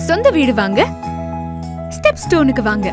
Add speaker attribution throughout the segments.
Speaker 1: சொந்த வீடு வாங்க ஸ்டெப் ஸ்டோனுக்கு வாங்க.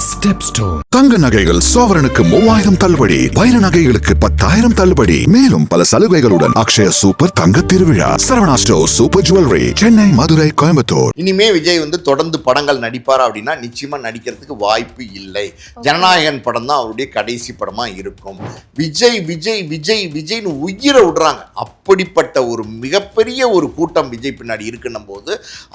Speaker 2: ஸ்டெப் ஸ்டோன் தங்க நகைகள் சோவரனுக்கு 3000 தள்ளுபடி, வைர நகைகளுக்கு 10,000 தள்ளுபடி, மேலும் பல சலுகைகளுடன் அக்ஷய சூப்பர் தங்க திருவிழா. Saravana store super jewellery, Chennai, Madurai, Coimbatore.
Speaker 3: இனிமே விஜய் தொடர்ந்து படங்கள் நடிப்பாரா அப்படின்னா நிச்சயமா நடிக்கிறதுக்கு வாய்ப்பு இல்லை. ஜனநாயகன் படம் தான் அவருடைய கடைசி படமா இருக்கும். விஜய் விஜய் விஜய் விஜய்னு உயிரை விடுறாங்க. அப்படிப்பட்ட ஒரு மிகப்பெரிய ஒரு கூட்டம் விஜய் பின்னாடி இருக்குன்னும் போது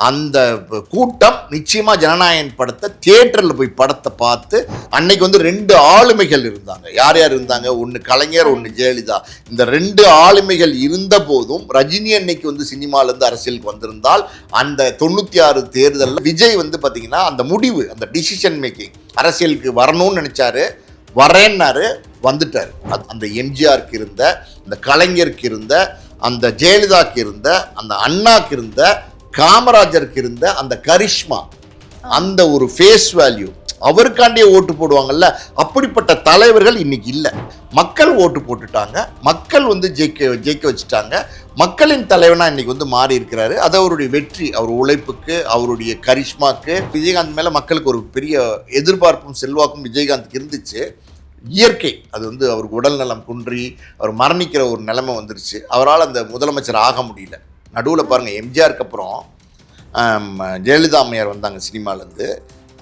Speaker 3: அந்த கூட்டம் நிச்சயமா ஜனநாயகன் படத்தை தியேட்டர்ல போய் படத்தை பார்த்து அன்னைக்கு 2 ஆளுமைகள் இருந்தாங்க. யார் யார் இருந்தாங்க? ஒன்று கலைஞர், ஒன்று ஜெயலலிதா. இந்த 2 ஆளுமைகள் இருந்த போதும் ரஜினி அன்னைக்கு சினிமாலேருந்து அரசியலுக்கு வந்திருந்தால் அந்த 96 தேர்தலில் விஜய் பார்த்தீங்கன்னா அந்த முடிவு, அந்த டிசிஷன் மேக்கிங், அரசியலுக்கு வரணும்னு நினைச்சாரு, வரேன்னாரு, வந்துட்டார். அந்த எம்ஜிஆருக்கு இருந்த, அந்த கலைஞருக்கு இருந்த, அந்த ஜெயலலிதாக்கு இருந்த, அந்த அண்ணாக்கு இருந்த, காமராஜருக்கு இருந்த அந்த கரிஷ்மா, அந்த ஒரு ஃபேஸ் வேல்யூ, அவருக்காண்டியே ஓட்டு போடுவாங்கல்ல, அப்படிப்பட்ட தலைவர்கள் இன்னைக்கு இல்லை. மக்கள் ஓட்டு போட்டுட்டாங்க, மக்கள் ஜெயிக்க வச்சுட்டாங்க. மக்களின் தலைவனா இன்னைக்கு மாறி இருக்கிறாரு. அது அவருடைய வெற்றி, அவர் உழைப்புக்கு, அவருடைய கரிஷ்மாக்கு. விஜயகாந்த் மேல மக்களுக்கு ஒரு பெரிய எதிர்பார்ப்பும் செல்வாக்கும் விஜயகாந்த்க்கு இருந்துச்சு. இயற்கை அது அவருக்கு உடல் நலம் குன்றி அவர் மரணிக்கிற ஒரு நிலைமை வந்துருச்சு. அவரால் அந்த முதலமைச்சர் ஆக முடியல. நடுவில் பாருங்கள், எம்ஜிஆருக்கு அப்புறம் ஜெயலலிதா அம்மையார் வந்தாங்க சினிமாலேருந்து.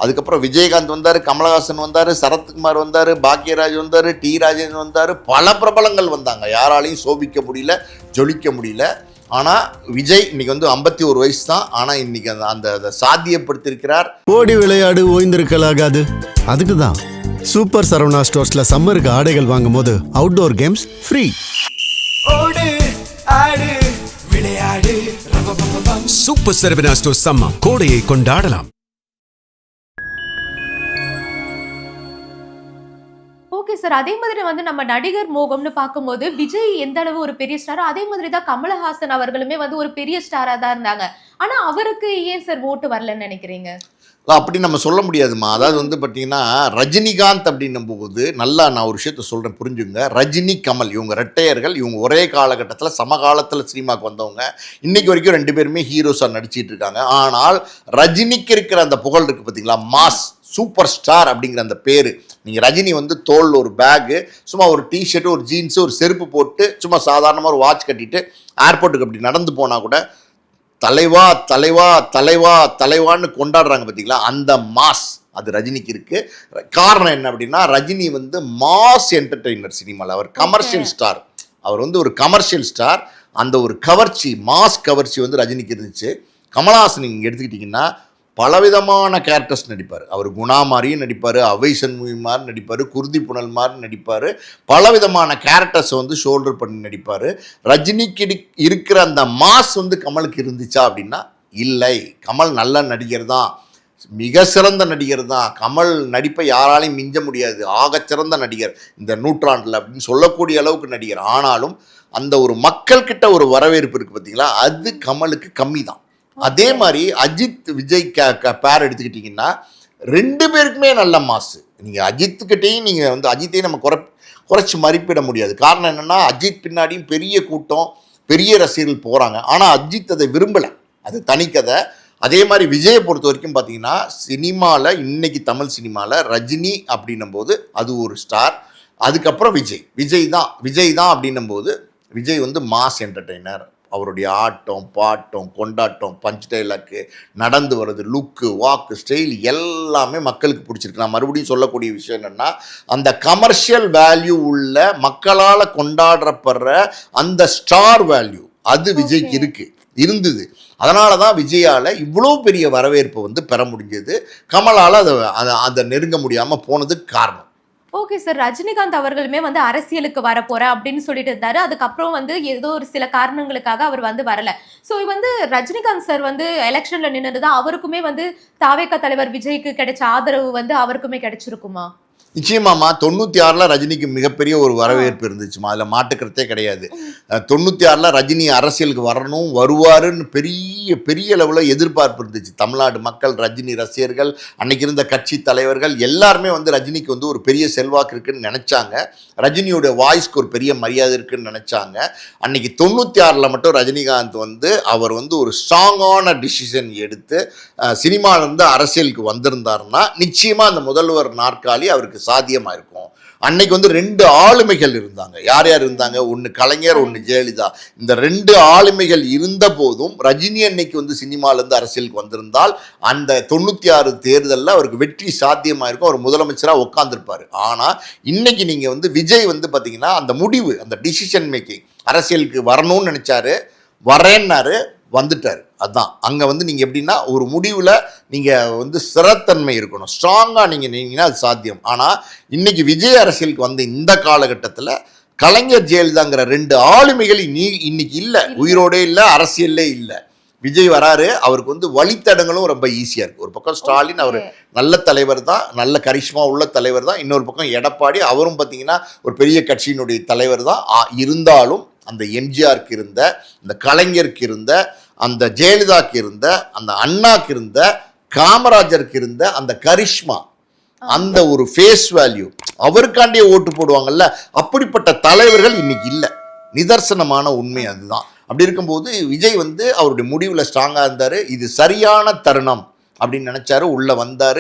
Speaker 3: அதுக்கப்புறம் விஜயகாந்த் வந்தார், கமலஹாசன் வந்தார், சரத்குமார் வந்தார், பாக்யராஜ் வந்தார், டி ராஜேந்திரன் வந்தார், பல பிரபலங்கள் வந்தாங்க. யாராலையும் சோபிக்க முடியல, ஜொலிக்க முடியல. ஆனால் விஜய் இன்னைக்கு 51 வயசு தான். ஆனால் இன்னைக்கு அந்த சாத்தியப்படுத்தியிருக்கிறார்.
Speaker 4: ஓடி விளையாடு ஓய்ந்திருக்கலாகாது. அதுக்கு தான் சூப்பர் சரவணா ஸ்டோர்ஸ்ல சம்மருக்கு ஆடைகள் வாங்கும் போது அவுட்டோர் கேம்ஸ் ஃப்ரீ.
Speaker 5: ஓடு ஆடு விளையாடு.
Speaker 6: சூப்பர் சரவணா ஸ்டோர்ஸ் சம்மர் கோடையை கொண்டாடலாம்.
Speaker 7: ஓகே சார், அதே மாதிரி நம்ம நடிகர் மோகம்னு பார்க்கும்போது விஜய் எந்த அளவு ஒரு பெரிய ஸ்டாரோ அதே மாதிரி தான் கமலஹாசன் அவர்களுமே ஒரு பெரிய ஸ்டாரா தான் இருந்தாங்க. ஆனா அவருக்கு ஏன் சார் ஓட்டு வரலன்னு நினைக்கிறீங்க?
Speaker 3: அப்படி நம்ம சொல்ல முடியாதுமா. அதாவது பார்த்தீங்கன்னா ரஜினிகாந்த் அப்படின்னும் போது நல்லா நான் ஒரு விஷயத்த சொல்கிறேன், புரிஞ்சுங்க. ரஜினி, கமல் இவங்க ரெட்டையர்கள். இவங்க ஒரே காலகட்டத்தில் சமகாலத்தில் சினிமாவுக்கு வந்தவங்க. இன்னைக்கு வரைக்கும் 2 பேருமே ஹீரோஸாக நடிச்சிட்டு இருக்காங்க. ஆனால் ரஜினிக்கு இருக்கிற அந்த புகழ் இருக்குது பார்த்தீங்களா, மாஸ் சூப்பர் ஸ்டார் அப்படிங்கிற அந்த பேர். நீங்கள் ரஜினி தோளில் ஒரு பேகு, சும்மா ஒரு டிஷர்ட்டு, ஒரு ஜீன்ஸு, ஒரு செருப்பு போட்டு சும்மா சாதாரணமாக ஒரு வாட்ச் கட்டிட்டு ஏர்போர்ட்டுக்கு அப்படி நடந்து போனால் கூட தலைவா தலைவா தலைவா தலைவான்னு கொண்டாடுறாங்க பார்த்தீங்களா, அந்த மாஸ் அது ரஜினிக்கு இருக்கு. காரணம் என்ன அப்படின்னா, ரஜினி மாஸ் என்டர்டெய்னர் சினிமாவில். அவர் கமர்ஷியல் ஸ்டார். அவர் ஒரு கமர்ஷியல் ஸ்டார். அந்த ஒரு கவர்ச்சி, மாஸ் கவர்ச்சி ரஜினிக்கு இருந்துச்சு. கமலஹாசன் நீங்கள் எடுத்துக்கிட்டிங்கன்னா பலவிதமான கேரக்டர்ஸ் நடிப்பார். அவர் குணா மாதிரியும் நடிப்பார், அவைசன் மூவி மாதிரி நடிப்பார், குருதி புனல் மாதிரி நடிப்பார். பலவிதமான கேரக்டர்ஸை ஷோல்டர் பண்ணி நடிப்பார். ரஜினிக்கு இருக்கிற அந்த மாஸ் கமலுக்கு இருந்துச்சா அப்படின்னா இல்லை. கமல் நல்ல நடிகர் தான், மிக சிறந்த நடிகர் தான். கமல் நடிப்பை யாராலையும் மிஞ்ச முடியாது, ஆகச்சிறந்த நடிகர் இந்த நூற்றாண்டில் அப்படின்னு சொல்லக்கூடிய அளவுக்கு நடிகர். ஆனாலும் அந்த ஒரு மக்கள்கிட்ட ஒரு வரவேற்பு இருக்குது பார்த்தீங்களா, அது கமலுக்கு கம்மி தான். அதே மாதிரி அஜித் விஜய் பேர் எடுத்துக்கிட்டிங்கன்னா 2 பேருக்குமே நல்ல மாசு. நீங்கள் அஜித்துக்கிட்டையும் நீங்கள் அஜித்தையும் நம்ம குறைச்சி மதிப்பிட முடியாது. காரணம் என்னென்னா, அஜித் பின்னாடியும் பெரிய கூட்டம், பெரிய ரசிகர்கள் போகிறாங்க. ஆனால் அஜித் அதை விரும்பலை, அது தனிக்கதை. அதே மாதிரி விஜயை பொறுத்த வரைக்கும் பார்த்தீங்கன்னா சினிமாவில் இன்னைக்கு தமிழ் சினிமாவில் ரஜினி அப்படின்னும் போது அது ஒரு ஸ்டார். அதுக்கப்புறம் விஜய் தான் அப்படின்னும் போது விஜய் மாஸ் என்டர்டெய்னர். அவருடைய ஆட்டம், பாட்டம், கொண்டாட்டம், பஞ்ச் டைலாக்கு, நடந்து வர்றது, லுக்கு, வாக்கு, ஸ்டைல் எல்லாமே மக்களுக்கு பிடிச்சிருக்கு. நான் மறுபடியும் சொல்லக்கூடிய விஷயம் என்னென்னா, அந்த கமர்ஷியல் வேல்யூ உள்ள மக்களால் கொண்டாடப்படுற அந்த ஸ்டார் வேல்யூ அது விஜய்க்கு இருந்தது. அதனால தான் விஜயால் இவ்வளோ பெரிய வரவேற்பு பெற முடிஞ்சது. கமலால் அதை நெருங்க முடியாமல் போனதுக்கு காரணம்.
Speaker 7: ஓகே சார், ரஜினிகாந்த் அவர்களுமே அரசியலுக்கு வர போறேன் அப்படின்னு சொல்லிட்டு இருந்தாரு. அதுக்கப்புறம் ஏதோ ஒரு சில காரணங்களுக்காக அவர் வரல. ஸோ ரஜினிகாந்த் சார் எலெக்ஷன்ல நின்றுதான் அவருக்குமே தாவேகா தலைவர் விஜய்க்கு கிடைச்ச ஆதரவு அவருக்குமே கிடைச்சிருக்குமா?
Speaker 3: நிச்சயமாமா 96ல் ரஜினிக்கு மிகப்பெரிய ஒரு வரவேற்பு இருந்துச்சுமா, அதில் மாட்டுக்கிறதே கிடையாது. 96ல் ரஜினி அரசியலுக்கு வரணும், வருவாருன்னு பெரிய பெரிய அளவில் எதிர்பார்ப்பு இருந்துச்சு. தமிழ்நாடு மக்கள், ரஜினி ரசிகர்கள், அன்னைக்கு இருந்த கட்சி தலைவர்கள் எல்லாருமே வந்து ரஜினிக்கு வந்து ஒரு பெரிய செல்வாக்கு இருக்குன்னு நினச்சாங்க. ரஜினியோட வாய்ஸ்க்கு ஒரு பெரிய மரியாதை இருக்குன்னு நினச்சாங்க. அன்னைக்கு 96ல் மட்டும் ரஜினிகாந்த் வந்து அவர் வந்து ஒரு ஸ்ட்ராங்கான டிசிஷன் எடுத்து சினிமாவிலேருந்து அரசியலுக்கு வந்திருந்தாருன்னா நிச்சயமாக அந்த முதல்வர் நாற்காலி அவருக்கு சாத்தியமாக இருக்கும். அன்னைக்கு வந்து 2 ஆளுமைகள் இருந்தாங்க. யார் யார் இருந்தாங்க? ஒன்று கலைஞர், ஒன்று ஜெயலலிதா. இந்த 2 ஆளுமைகள் இருந்த போதும் ரஜினி அன்னைக்கு வந்து சினிமாலேருந்து அரசியலுக்கு வந்திருந்தால் அந்த 96 தேர்தலில் அவருக்கு வெற்றி சாத்தியமாக இருக்கும், அவர் முதலமைச்சராக உட்காந்துருப்பார். ஆனால் இன்னைக்கு நீங்கள் வந்து விஜய் வந்து பார்த்தீங்கன்னா அந்த முடிவு, அந்த டிசிஷன் மேக்கிங், அரசியலுக்கு வரணும்னு நினச்சாரு, வரேன்னாரு, வந்துட்டார். அதுதான் அங்கே வந்து நீங்கள் எப்படின்னா ஒரு முடிவில் நீங்கள் வந்து ஸ்திரத்தன்மை இருக்கணும், ஸ்ட்ராங்காக நீங்கன்னா அது சாத்தியம். ஆனால் இன்னைக்கு விஜய் அரசியலுக்கு வந்த இந்த காலகட்டத்தில் கலைஞர் ஜெயலலிதாங்கிற 2 ஆளுமைகள் இன்னைக்கு இல்லை, உயிரோடே இல்லை, அரசியல்லே இல்லை. விஜய் வராரு, அவருக்கு வந்து வழித்தடங்களும் ரொம்ப ஈஸியாக இருக்குது. ஒரு பக்கம் ஸ்டாலின், அவர் நல்ல தலைவர் தான், நல்ல கரிஷ்மா உள்ள தலைவர் தான். இன்னொரு பக்கம் எடப்பாடி, அவரும் பார்த்தீங்கன்னா ஒரு பெரிய கட்சியினுடைய தலைவர் தான். இருந்தாலும் அந்த எம்ஜிஆருக்கு இருந்த, அந்த கலைஞருக்கு இருந்த, அந்த ஜெயலலிதாக்கு இருந்த, அந்த அண்ணாக்கு இருந்த, காமராஜருக்கு இருந்த அந்த கரிஷ்மா, அந்த ஒரு ஃபேஸ் வேல்யூ, அவருக்காண்டியே ஓட்டு போடுவாங்கல்ல, அப்படிப்பட்ட தலைவர்கள் இன்னைக்கு இல்லை. நிதர்சனமான உண்மை அதுதான். அப்படி இருக்கும்போது விஜய் வந்து அவருடைய முடிவில் ஸ்ட்ராங்காக இருந்தார். இது சரியான தருணம் அப்படின்னு நினச்சாரு, உள்ளே வந்தார்.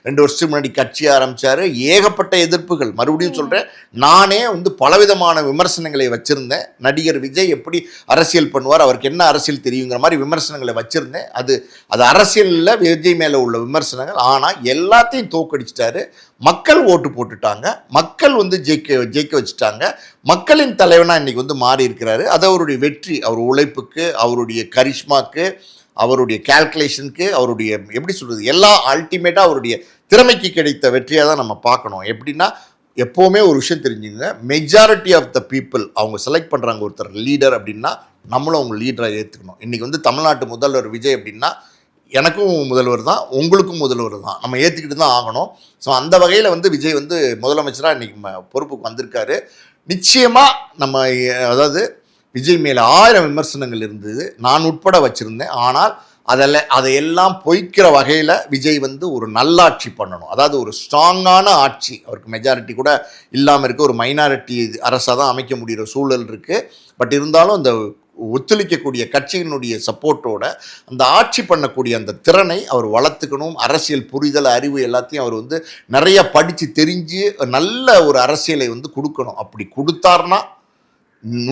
Speaker 3: 2 வருஷத்துக்கு முன்னாடி கட்சி ஆரம்பித்தார். ஏகப்பட்ட எதிர்ப்புகள், மறுபடியும் சொல்கிறேன், நானே வந்து பலவிதமான விமர்சனங்களை வச்சுருந்தேன். நடிகர் விஜய் எப்படி அரசியல் பண்ணுவார், அவருக்கு என்ன அரசியல் தெரியுங்கிற மாதிரி விமர்சனங்களை வச்சுருந்தேன். அது அரசியலில் விஜய் மேலே உள்ள விமர்சனங்கள். ஆனால் எல்லாத்தையும் தோக்கடிச்சிட்டாரு. மக்கள் ஓட்டு போட்டுட்டாங்க, மக்கள் வந்து ஜெயிக்க வச்சுட்டாங்க. மக்களின் தலைவனாக இன்றைக்கி வந்து மாறி இருக்கிறாரு. அது அவருடைய வெற்றி, அவர் உழைப்புக்கு, அவருடைய கரிஷ்மாக்கு, அவருடைய கால்குலேஷனுக்கு, அவருடைய எப்படி சொல்கிறது, எல்லாம் அல்டிமேட்டாக அவருடைய திறமைக்கு கிடைத்த வெற்றியாக தான் நம்ம பார்க்கணும். எப்படின்னா எப்போவுமே ஒரு விஷயம் தெரிஞ்சுங்க, மெஜாரிட்டி ஆஃப் த பீப்புள் அவங்க செலக்ட் பண்ணுறாங்க ஒருத்தர் லீடர் அப்படின்னா நம்மளும் அவங்க லீடராக ஏற்றுக்கணும். இன்றைக்கி வந்து தமிழ்நாட்டு முதல்வர் விஜய் அப்படின்னா எனக்கும் முதல்வர் தான், உங்களுக்கும் முதல்வர் தான், நம்ம ஏற்றுக்கிட்டு தான் ஆகணும். ஸோ அந்த வகையில் வந்து விஜய் வந்து முதலமைச்சராக இன்றைக்கி பொறுப்புக்கு வந்திருக்காரு. நிச்சயமாக நம்ம அதாவது விஜய் மேலே 1000 விமர்சனங்கள் இருந்தது, நான் உட்பட வச்சுருந்தேன். ஆனால் அதையெல்லாம் பொய்க்கிற வகையில் விஜய் வந்து ஒரு நல்லாட்சி பண்ணணும், அதாவது ஒரு ஸ்ட்ராங்கான ஆட்சி, அவருக்கு மெஜாரிட்டி கூட இல்லாமல் இருக்குது, ஒரு மைனாரிட்டி அரசாக தான் அமைக்க முடிகிற சூழல் இருக்குது. பட் இருந்தாலும் அந்த ஒத்துழைக்கக்கூடிய கட்சியினுடைய சப்போர்ட்டோட அந்த ஆட்சி பண்ணக்கூடிய அந்த திறனை அவர் வளர்த்துக்கணும். அரசியல் புரிதல், அறிவு எல்லாத்தையும் அவர் வந்து நிறைய படித்து தெரிஞ்சு நல்ல ஒரு அரசியலை வந்து கொடுக்கணும். அப்படி கொடுத்தார்னா,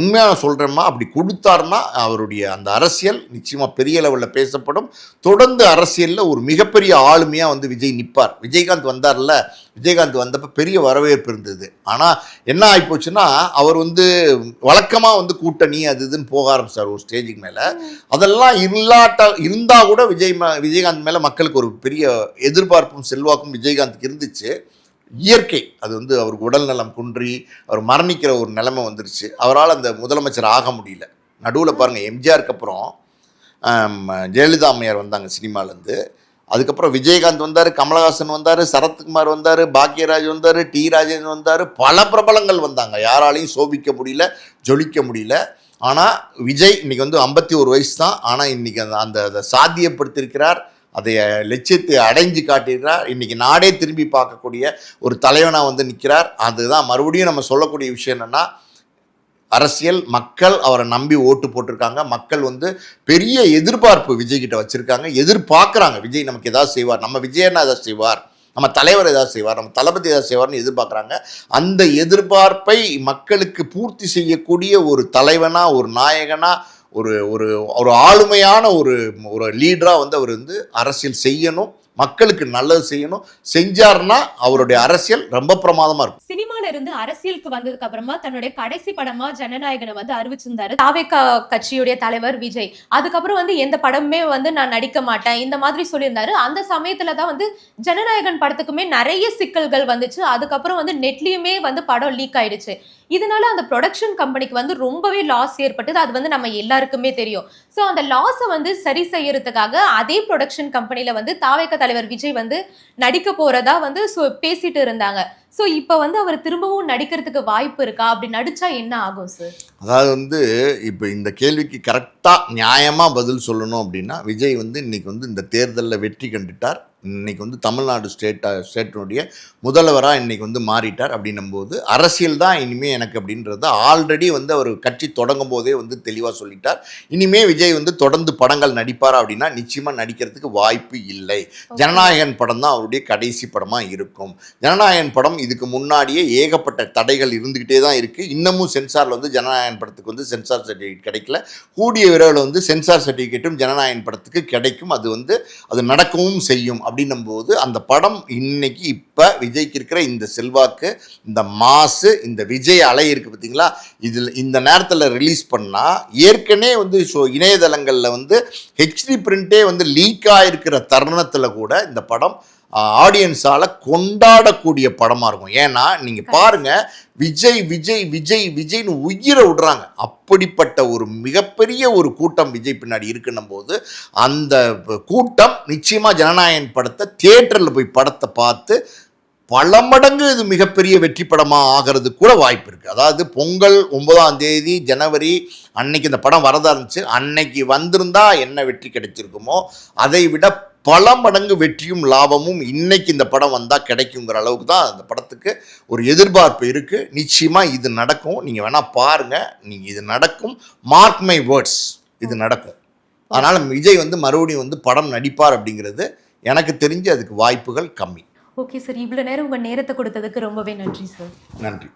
Speaker 3: உண்மையாக சொல்கிறேம்மா, அப்படி கொடுத்தாருன்னா அவருடைய அந்த அரசியல் நிச்சயமாக பெரிய லெவலில் பேசப்படும். தொடர்ந்து அரசியலில் ஒரு மிகப்பெரிய ஆளுமையாக வந்து விஜய் நிற்பார். விஜயகாந்த் வந்தார்ல, விஜயகாந்த் வந்தப்போ பெரிய வரவேற்பு இருந்தது. ஆனால் என்ன ஆகிப்போச்சுன்னா, அவர் வந்து வழக்கமாக வந்து கூட்டணி அது இதுன்னு போக ஆரம்பிச்சார் ஒரு ஸ்டேஜுக்கு மேலே. அதெல்லாம் இருந்தால் கூட விஜயகாந்த் மேலே மக்களுக்கு ஒரு பெரிய எதிர்பார்ப்பும் செல்வாக்கும் விஜயகாந்துக்கு இருந்துச்சு. இயற்கை அது வந்து அவருக்கு உடல் நலம் குன்றி அவர் மரணிக்கிற ஒரு நிலைமை வந்துருச்சு. அவரால் அந்த முதலமைச்சர் ஆக முடியல. நடுவில் பாருங்கள், எம்ஜிஆருக்கு அப்புறம் ஜெயலலிதா அம்மையார் வந்தாங்க சினிமாலேருந்து. அதுக்கப்புறம் விஜயகாந்த் வந்தார், கமலஹாசன் வந்தார், சரத்குமார் வந்தார், பாக்யராஜ் வந்தார், டி ராஜேந்திரன் வந்தார், பல பிரபலங்கள் வந்தாங்க. யாராலையும் சோபிக்க முடியல, ஜொலிக்க முடியல. ஆனால் விஜய் இன்றைக்கி வந்து 51 வயசு தான். ஆனால் இன்றைக்கி அதை சாத்தியப்படுத்தியிருக்கிறார், அதை லட்சியத்தை அடைஞ்சு காட்டியிருக்கிறார். இன்றைக்கி நாடே திரும்பி பார்க்கக்கூடிய ஒரு தலைவனாக வந்து நிற்கிறார். அதுதான் மறுபடியும் நம்ம சொல்லக்கூடிய விஷயம் என்னென்னா, அரசியல் மக்கள் அவரை நம்பி ஓட்டு போட்டிருக்காங்க. மக்கள் வந்து பெரிய எதிர்பார்ப்பு விஜய்கிட்ட வச்சுருக்காங்க, எதிர்பார்க்குறாங்க. விஜய் நமக்கு எதாவது செய்வார், நம்ம விஜயன்னா எதாவது செய்வார், நம்ம தலைவர் ஏதாவது செய்வார், நம்ம தளபதி ஏதாவது செய்வார்னு எதிர்பார்க்குறாங்க. அந்த எதிர்பார்ப்பை மக்களுக்கு பூர்த்தி செய்யக்கூடிய ஒரு தலைவனாக, ஒரு நாயகனாக, ஒரு ஒரு ஒரு ஆளுமையான ஒரு லீடராக வந்து அவர் வந்து அரசியல் செய்யணும், மக்களுக்கு நல்லது செய்யணும். செஞ்சார்னா அவருடைய அரசியல் ரொம்ப பிரமாதமா இருக்கும்.
Speaker 7: சினிமால இருந்து அரசியலுக்கு வந்ததுக்கு அப்புறமா தன்னுடைய கடைசி படமா ஜனநாயகனை வந்து அறிவிச்சிருந்தாரு தாவேகா கட்சியுடைய தலைவர் விஜய். அதுக்கப்புறம் வந்து எந்த படமுமே வந்து நான் நடிக்க மாட்டேன் இந்த மாதிரி சொல்லியிருந்தாரு. அந்த சமயத்துலதான் வந்து ஜனநாயகன் படத்துக்குமே நிறைய சிக்கல்கள் வந்துச்சு. அதுக்கப்புறம் வந்து நெட்லயுமே வந்து படம் லீக் ஆயிடுச்சு. இதனால அந்த ப்ரொடக்ஷன் கம்பெனிக்கு வந்து ரொம்பவே லாஸ் ஏற்பட்டது. அது வந்து நம்ம எல்லாருக்குமே தெரியும். ஸோ அந்த லாஸை வந்து சரி செய்யறதுக்காக அதே ப்ரொடக்ஷன் கம்பெனில வந்து தாவேகா தலைவர் விஜய் வந்து நடிக்க போறதா வந்து பேசிட்டு இருந்தாங்க. சோ இப்ப வந்து அவர் திரும்பவும் நடிக்கிறதுக்கு வாய்ப்பு இருக்கா? அப்படி நடிச்சா என்ன ஆகும் சார்?
Speaker 3: அதாவது வந்து இப்போ இந்த கேள்விக்கு கரெக்டாக நியாயமாக பதில் சொல்லணும் அப்படின்னா, விஜய் வந்து இன்னைக்கு வந்து இந்த தேர்தலில் வெற்றி கண்டுட்டார். இன்னைக்கு வந்து தமிழ்நாடு ஸ்டேட்டினுடைய முதல்வராக இன்னைக்கு வந்து மாறிட்டார். அப்படின்னும்போது அரசியல் தான் இனிமேல் எனக்கு அப்படின்றத ஆல்ரெடி வந்து அவர் கட்சி தொடங்கும் போதே வந்து தெளிவாக சொல்லிட்டார். இனிமே விஜய் வந்து தொடர்ந்து படங்கள் நடிப்பாரா அப்படின்னா நிச்சயமாக நடிக்கிறதுக்கு வாய்ப்பு இல்லை. ஜனநாயகன் படம் தான் அவருடைய கடைசி படமாக இருக்கும். ஜனநாயகன் படம் இதுக்கு முன்னாடியே ஏகப்பட்ட தடைகள் இருந்துக்கிட்டே தான் இருக்குது. இன்னமும் சென்சாரில் வந்து ஜனநாயகன் படத்துக்கு வந்து சென்சார் சர்டிஃபிகேட் கிடைக்கல. கூடிய விரைவில் வந்து சென்சார் சர்டிஃபிகேட்டும் ஜனநாயகன் படத்துக்கு கிடைக்கும். அது நடக்கவும் செய்யும். அப்படின்னும்போது அந்த படம் இன்னைக்கு இப்போ விஜய்க்கு இருக்கிற இந்த செல்வாக்கு, இந்த மாசு, இந்த விஜய் அலை இருக்குது பார்த்தீங்களா, இதில் இந்த நேரத்தில் ரிலீஸ் பண்ணால் ஏற்கனவே வந்து இணையதளங்களில் வந்து ஹெச்டி பிரிண்டே வந்து லீக் ஆகிருக்கிற தருணத்தில் கூட இந்த படம் ஆடியன்ஸால் கொண்டாடக்கூடிய படமாக இருக்கும். ஏன்னா நீங்கள் பாருங்கள், விஜய் விஜய் விஜய் விஜய்னு உயிரை விடுறாங்க. அப்படிப்பட்ட ஒரு மிகப்பெரிய ஒரு கூட்டம் விஜய் பின்னாடி இருக்குன்னும் போது அந்த கூட்டம் நிச்சயமாக ஜனநாயகன் படத்தை தியேட்டரில் போய் படத்தை பார்த்து பல மடங்கு இது மிகப்பெரிய வெற்றி படமாக ஆகிறது கூட வாய்ப்பு இருக்குது. அதாவது பொங்கல் 9ஆம் தேதி ஜனவரி அன்னைக்கு இந்த படம் வரதா இருந்துச்சு. அன்னைக்கு வந்திருந்தா என்ன வெற்றி கிடைச்சிருக்குமோ அதை விட பல மடங்கு வெற்றியும் லாபமும் இன்னைக்கு இந்த படம் வந்தால் கிடைக்குங்கிற அளவுக்கு தான் அந்த படத்துக்கு ஒரு எதிர்பார்ப்பு இருக்குது. நிச்சயமாக இது நடக்கும். நீங்கள் வேணால் பாருங்கள், நீங்கள் இது நடக்கும். மார்க் மை வேர்ட்ஸ், இது நடக்கும். அதனால் விஜய் வந்து மறுபடியும் வந்து படம் நடிப்பார் அப்படிங்கிறது எனக்கு தெரிஞ்சு அதுக்கு வாய்ப்புகள் கம்மி.
Speaker 7: ஓகே சார், இவ்வளவு நேரம் உங்க நேரத்தை கொடுத்ததுக்கு ரொம்பவே நன்றி சார்.
Speaker 3: நன்றி.